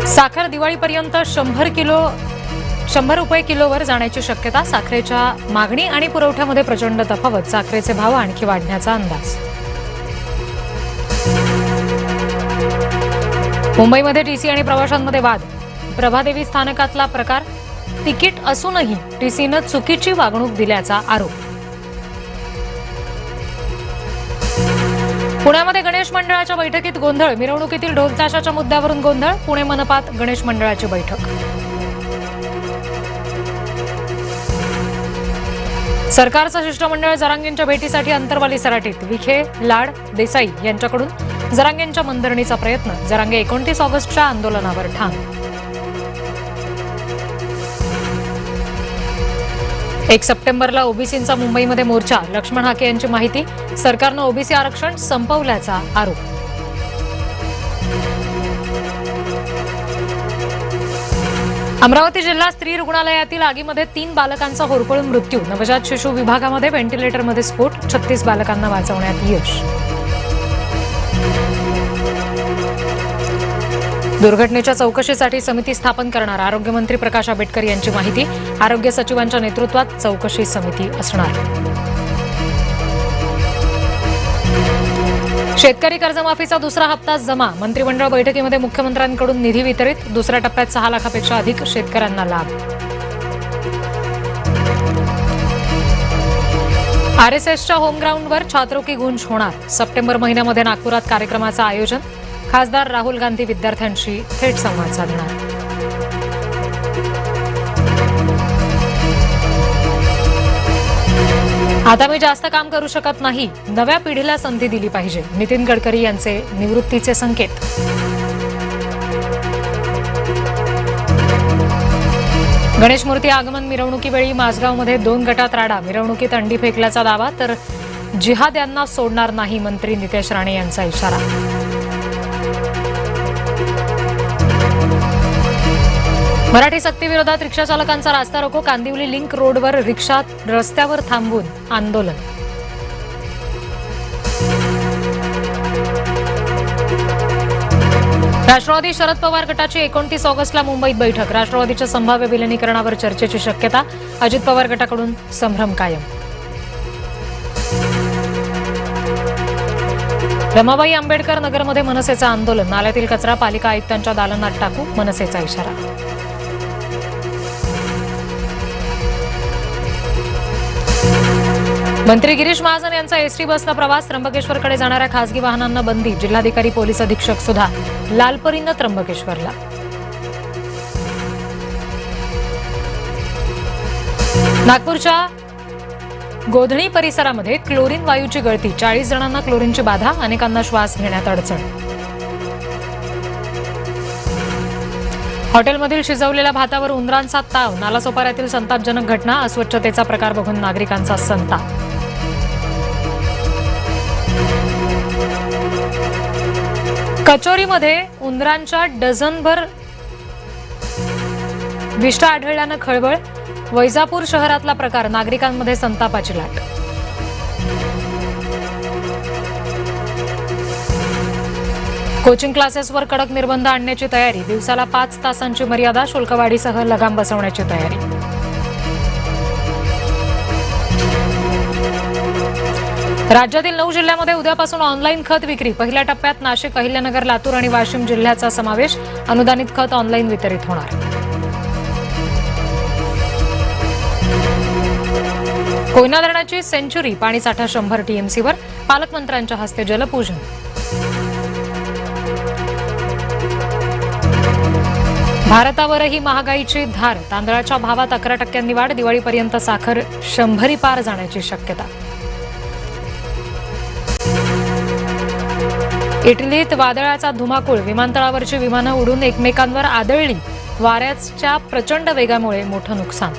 साखर दिवाळीपर्यंत 100 रुपये किलोवर जाण्याची शक्यता. साखरेच्या मागणी आणि पुरवठ्यामध्ये प्रचंड तफावत. साखरेचे भाव आणखी वाढण्याचा अंदाज. मुंबईमध्ये टीसी आणि प्रवाशांमध्ये वाद. प्रभादेवी स्थानकातला प्रकार. तिकीट असूनही टीसीनं चुकीची वागणूक दिल्याचा आरोप. पुण्यामध्ये गणेश मंडळाच्या बैठकीत गोंधळ. मिरवणुकीतील ढोल ताशाच्या मुद्द्यावरून गोंधळ. पुणे मनपात गणेश मंडळाची बैठक. सरकारचं शिष्टमंडळ जरांगेंच्या भेटीसाठी अंतरवाली सराटीत. विखे, लाड, देसाई यांच्याकडून जरांगेंच्या मनधरणीचा प्रयत्न. जरांगे 29 ऑगस्टच्या आंदोलनावर ठाम. 1 सप्टेंबरला ओबीसींचा मुंबईमध्ये मोर्चा. लक्ष्मण हाके यांची माहिती. सरकारनं ओबीसी आरक्षण संपवल्याचा आरोप. अमरावती जिल्हा स्त्री रुग्णालयातील आगीमध्ये 3 बालकांचा होरपळून मृत्यू. नवजात शिशु विभागामध्ये व्हेंटिलेटरमध्ये स्फोट. 36 बालकांना वाचवण्यात यश. दुर्घटनेच्या चौकशीसाठी समिती स्थापन करणार. आरोग्यमंत्री प्रकाश आंबेडकर यांची माहिती. आरोग्य सचिवांच्या नेतृत्वात चौकशी समिती असणार. शेतकरी कर्जमाफीचा दुसरा हप्ता जमा. मंत्रिमंडळ बैठकीमध्ये मुख्यमंत्र्यांकडून निधी वितरित. दुसऱ्या टप्प्यात 6 लाखापेक्षा अधिक शेतकऱ्यांना लाभ. आरएसएसच्या होमग्राऊंडवर छात्रों की गूंज होणार. सप्टेंबर महिन्यामध्ये नागपुरात कार्यक्रमाचं आयोजन. खासदार राहुल गांधी विद्यार्थ्यांशी थेट संवाद साधणार. आता मी जास्त काम करू शकत नाही. नव्या पिढीला संधी दिली पाहिजे. नितीन गडकरी यांचे निवृत्तीचे संकेत. गणेश मूर्ती आगमन मिरवणुकीवेळी माझगावमध्ये 2 गटात राडा. मिरवणुकीत अंडी फेकल्याचा दावा तर जिहाद यांना सोडणार नाही. मंत्री नितेश राणे यांचा इशारा. मराठी सक्तीविरोधात रिक्षा चालकांचा रास्ता रोको. कांदिवली लिंक रोडवर रिक्षा रस्त्यावर थांबवून आंदोलन. राष्ट्रवादी शरद पवार गटाची 29 ऑगस्टला मुंबईत बैठक. राष्ट्रवादीच्या संभाव्य विलिनीकरणावर चर्चेची शक्यता. अजित पवार गटाकडून संभ्रम कायम. रमाबाई आंबेडकर नगरमध्ये मनसेचं आंदोलन. नाल्यातील कचरा पालिका आयुक्तांच्या दालनात टाकू. मनसेचा इशारा. मंत्री गिरीश महाजन यांचा एसटी बसचा प्रवास. त्र्यंबकेश्वरकडे जाणाऱ्या खासगी वाहनांना बंदी. जिल्हाधिकारी पोलीस अधीक्षक सुद्धा लालपरीनं त्र्यंबकेश्वरला. नागपूरच्या गोधणी परिसरामध्ये क्लोरीन वायूची गळती. 40 जणांना क्लोरीनची बाधा. अनेकांना श्वास घेण्यात अडचण. हॉटेलमधील शिजवलेल्या भातावर उंदरांचा ताव. नालासोपाऱ्यातील संतापजनक घटना. अस्वच्छतेचा प्रकार बघून नागरिकांचा संताप. कचोरीमध्ये उंदरांच्या डझनभर विष्ठा आढळल्यानं खळबळ. वैजापूर शहरातला प्रकार. नागरिकांमध्ये संतापाची लाट. कोचिंग क्लासेसवर कडक निर्बंध आणण्याची तयारी. दिवसाला 5 तासांची मर्यादा. शुल्कवाढीसह लगाम बसवण्याची तयारी. राज्यातील 9 जिल्ह्यामध्ये उद्यापासून ऑनलाईन खत विक्री. पहिल्या टप्प्यात नाशिक, अहिल्यानगर, लातूर आणि वाशिम जिल्ह्याचा समावेश. अनुदानित खत ऑनलाईन वितरित होणार. कोयना धरणाची सेंच्युरी. पाणीसाठा 100 टीएमसीवर. पालकमंत्र्यांच्या हस्ते जलपूजन. भारतावरही महागाईची धार. तांदळाच्या भावात 11% वाढ. दिवाळीपर्यंत साखर 100 पार जाण्याची शक्यता. इटलीत वादळाचा धुमाकूळ. विमानतळावरची विमानं उडून एकमेकांवर आदळली. वाऱ्याच्या प्रचंड वेगामुळे मोठं नुकसान.